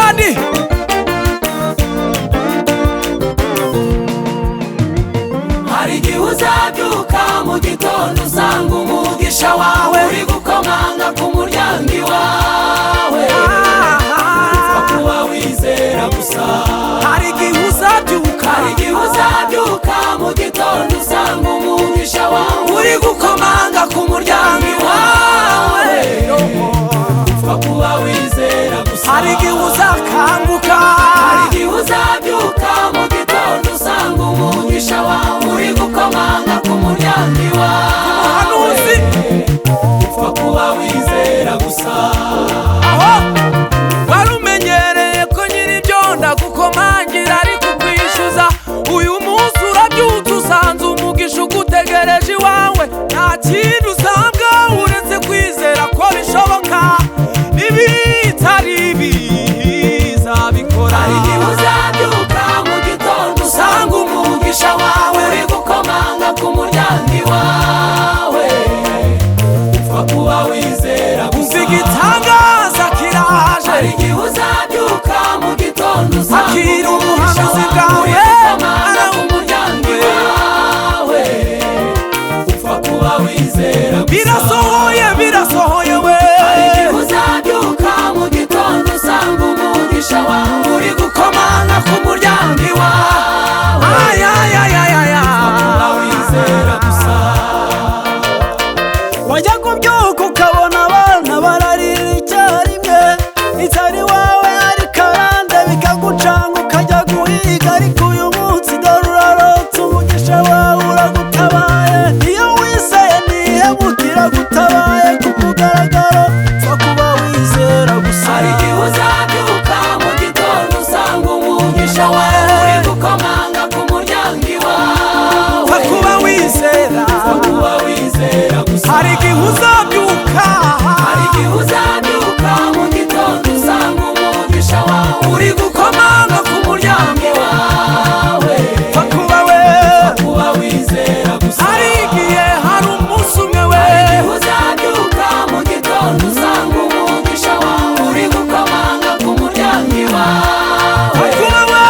kandi hari igihe uzabyuka mu gitondo usanga umugisha wawe uri gukomanga ku muryango iwawe, upfa kuba wizera gusa. hari igihe uzabyuka mu gitondo usanga umugisha wawe uri gukomanga ku muryango iwawe, upfa kuba wizera gusa. hari igihe uzakanguka, uzabyuka mu gitondo usanga umugisha wawe uri gukomanga ku muryango iwawe, upfa kuba wizera gusa. aho wari umenyereye ko nyir'ibyo ndagukomangira ariko ukwishyuza, uyu munsi urabyutse usanze umugisha ugutegereje iwawe. nta kintu usabwa uretse kwizera ko bishoboka, n'ibitari bizabikora. hari igihe uzabyuka mu gitondo usanga umugisha wawe uri gukomanga ku muryango iwawe, upfa kuba wizera gusa. igitangaza kiraje, hari igihe uzabyuka mu gitondo usanga akira umugisha ubuhanuzi wawe bwawe, uri gukomanga ku muryango iwawe, upfa kuba wizera gusa. birasohoye we. hari igihe uzabyuka mu gitondo usanga umugisha wawe uri gukomanga ku muryango iwawe, upfa wizera gusa. wajya kubyuka ukabona abana bararira icyarimwe, itari wawe ari karande bikagucanga ukajya guhiga, ariko uyu munsi dore urarotse umugisha wawe uragutabaye. iyo wizeye ntihemukira gutabaye ku mugaragaro, pfa kuba wizera gusa. hari igihe uzabyuka mu gitondo usanga umugisha wawe uri gukomanga ku muryango iwawe, pfa kuba wizera, upfa kuba wizera gusa. hari igihe uzabyuka, hari igihe uzabyuka mu gitondo usanga umugisha wawe uri gukomanga ku muryango iwawe, pfa kuba we. upfa kuba wizera gusa. hari igihe hari umunsi umwe we, uzabyuka mu gitondo usanga umugisha wawe uri gukomanga ku muryango iwawe, pfa kuba we.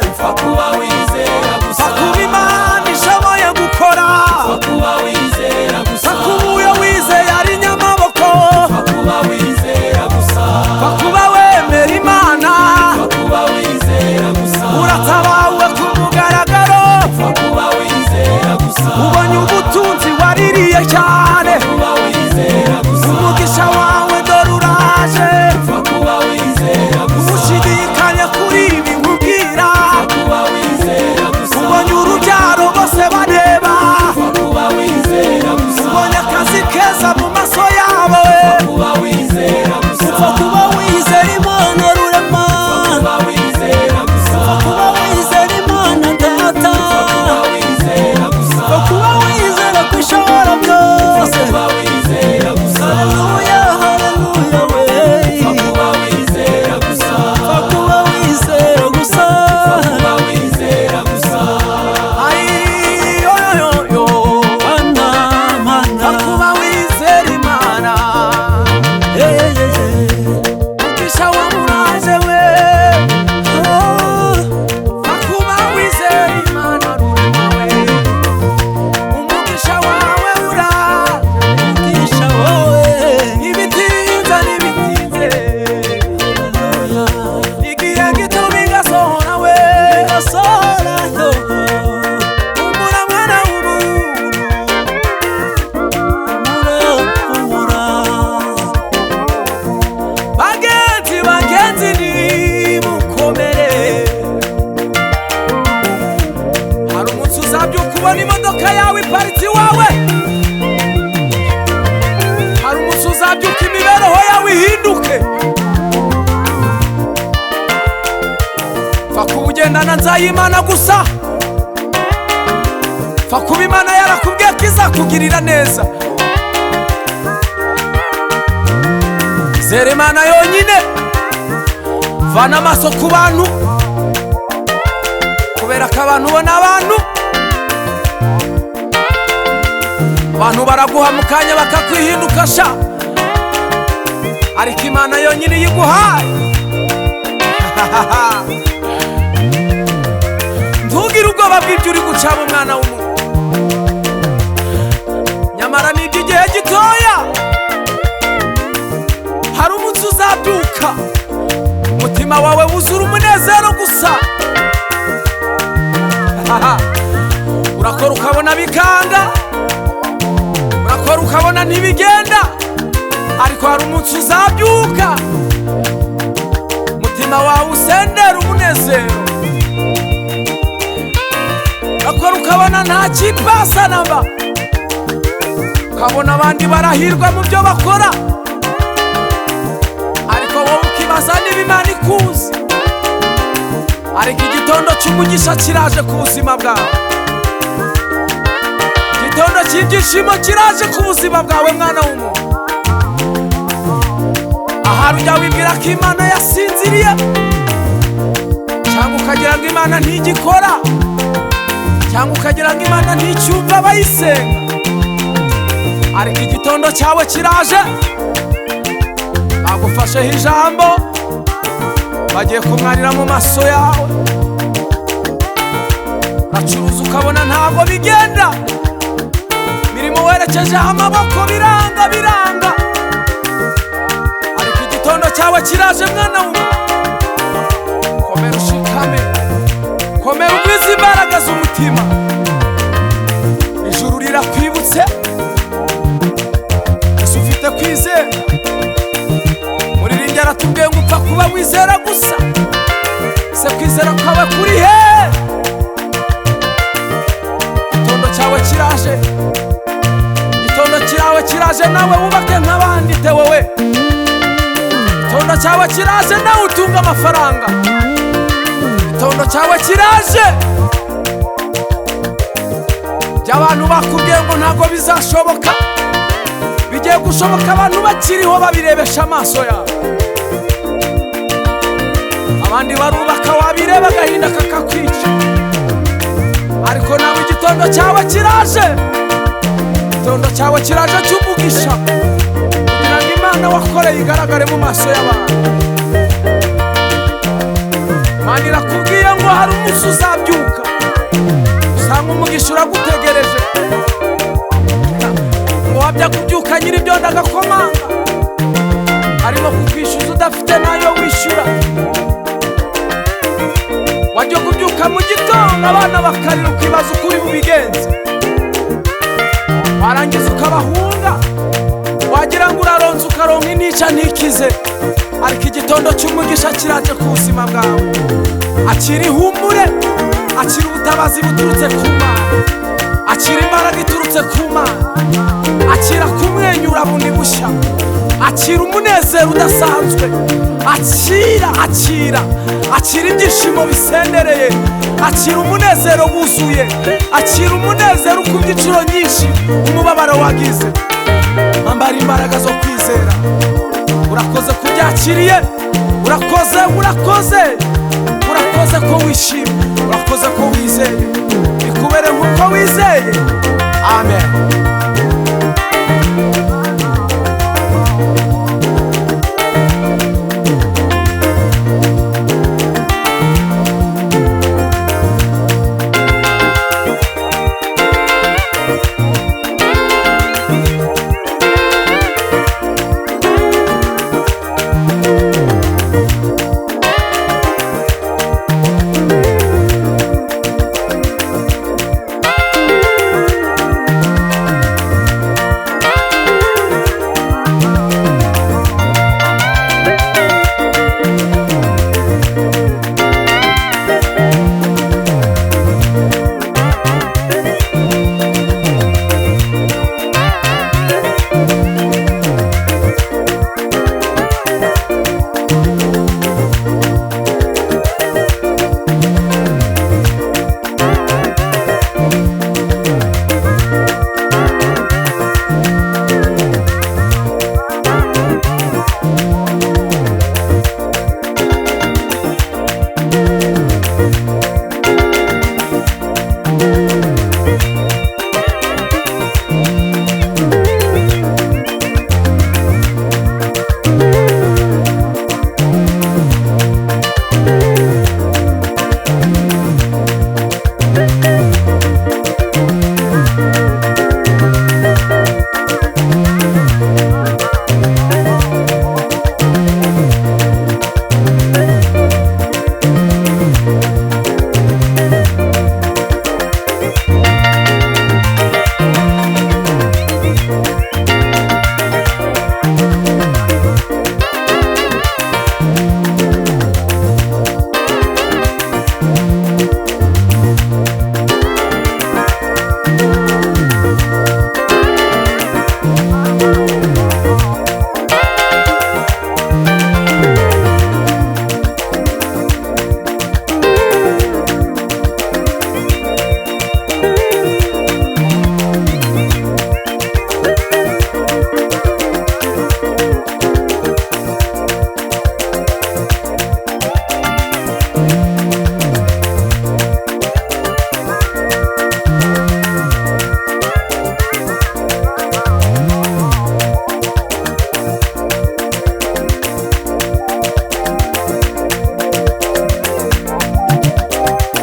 upfa kuba wizera gusa. pfa kuba Imana ishoboye gukora, upfa kuba wizera gusa. pfa kuba uyo wizeye ari nyamaboko, upfa kuba wizera gusa. pfa kuba wemera Imana, upfa kuba wizera gusa. uratabawe ku mugaragaro, upfa kuba wizera gusa. ubonye ubutunzi waririye cyane, kuba wizera gusa. umugisha wawe dore uraje, upfa kuba wizera gusa. ushidikanya kuri ibi nkubwira, kuba wizera gusa. ubonye urubyaro bose bareba, upfa kuba wizera gusa. ubonye akazi keza mu maso yabo, kuba wizera gusa. pfa kuba wizera Imana rurema, kuba wizera gusa. kuba wizera Imana data, kuba wizera gusa. kuba wizera ko ishobora byose. kuba wizera gusa. haleluya haleluya we, kuba wizera gusa. kuba wizera gusa. kuba wizera gusa. ayiyoyoyo, Mana mana, pfa kuba wizera Imana, umugisha wawe uraje we, pfa kuba wizera Imana rurema we, umugisha wawe umugisha wawe, ibitinza n'ibitinze, igihe gito bigasohora we, gasohora umura mwana w'umuntu, umura bagenzi nimukomere, hari umunsi uzabyuka ubona imodoka yawe iparitse iwawe, hari umunsi uzabyuka imibereho yawe ihinduke, pfa kuba ugendana nzayimana gusa, pfa kuba Imana yarakubwiye ko izakugirira neza. zera Imana yonyine, vana amaso ku bantu, kubera ko abantu ubona abantu baraguha mu kanya bakakwihinduka sha, ariko Imana yonyine yiguhaye ntugire ubwoba bw'ibyo uri gucamo umwana w'umuntu, nyamara ni iby'igihe gitoya. hari umunsi uzabyuka umutima wawe wuzura umunezero gusa. urakora ukabona bikanga, urakora ukabona ntibigenda, ariko hari umunsi uzabyuka umutima wawe usendera umunezero. urakora ukabona nta kipasa namba, ukabona abandi barahirwa mu byo bakora, ariko wowe ukibaza niba Imana ikuzi. ariko igitondo cy'umugisha kiraje ku buzima bwawe, igitondo cy'ibyishimo kiraje ku buzima bwawe mwana w'umuntu. ahari ujya wibwira ko Imana yasinziriye, cyangwa ukagira ngo Imana ntigikora, cyangwa ukagira ngo Imana nticyumva abayisenga, ariko igitondo cyawe kiraje. bagufasheho ijambo, bagiye kumwarira mu maso yawe. uracuruza ukabona ntabwo bigenda, mirimo werekejeho amaboko biranga biranga, ariko igitondo cyawe kiraje mwana w'umuntu. komera ushikame, komera ugwize imbaraga z'umutima. ijuru rirakwibutse, ese ufite kwizera. muririmbyi aratubwiye ngo upfa kuba wizera gusa, se kwizera kwawe kuri he? igitondo cyawe kiraje, igitondo cyawe kiraje, nawe wubake nk'abandi te wowe. igitondo cyawe kiraje, nawe utunga amafaranga. igitondo cyawe kiraje. by'abantu bakubwiye ngo ntabwo bizashoboka, bigiye gushoboka abantu bakiriho babirebesha amaso yawe. abandi barubaka wabireba agahinda kakakwica, ariko nawe igitondo cyawe kiraje. igitondo cyawe kiraje cy'umugisha, kugira ngo Imana wakoreye igaragare mu maso y'abantu. Imana irakubwiye ngo hari umunsi uzabyuka usanga umugisha uragutegereje, ngo wabya kubyuka nyiri ibyondo agakomanga, arimo kukwishyuza udafite nayo wishyura. wajya kubyuka mu gitondo abana bakarira, ukibaza uko uri bubigenze, warangiza ukabahunga, wagira ngo uraronze ukaronka intica ntikize, ariko igitondo cy'umugisha kiraje ku buzima bwawe. akira ihumure, akira ubutabazi buturutse ku Mana, akira imbaraga iturutse ku Mana, akira kumwenyura bundi bushya, akira umunezero udasanzwe, akira ibyishimo bisendereye, akira umunezero wuzuye, akira umunezero ukubye inshuro nyinshi umubabaro wagize. ambara imbaraga zo kwizera. urakoze kubyakiriye, urakoze ko wishimye, urakoze ko wizeye, bikubere nk'uko wizeye. amen.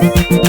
Thank you.